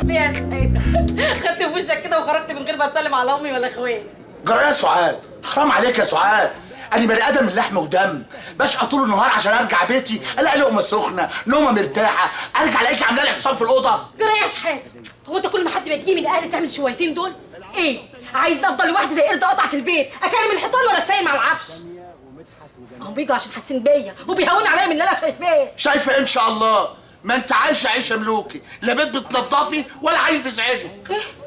يا شهيدة خدت في وشك كده وخرجت من غير ما اسلم على امي ولا اخواتي. جرى يا سعاد، حرام عليك يا سعاد، انا بني ادم من لحم ودم، بشقى طول النهار عشان ارجع بيتي الاقي لقمه سخنه، نومه مرتاحه، ارجع الاقيك عامله لي حصان في الاوضه. جرى يا شحاته، هو انت كل ما حد بيجي من اهلي تعمل شويتين دول؟ ايه؟ عايز افضل لوحدي زي قرد قطع في البيت، اكلم الحيطان ولا اتسايل مع العفش؟ هم بيجوا عشان حاسين بيا وبيهونوا عليا من اللي انا شايفاه. شايفه ان شاء الله، ما انت عايشه عيشه ملوكي، لا بيت بتنضفي ولا عيل بيزعجك. ايه؟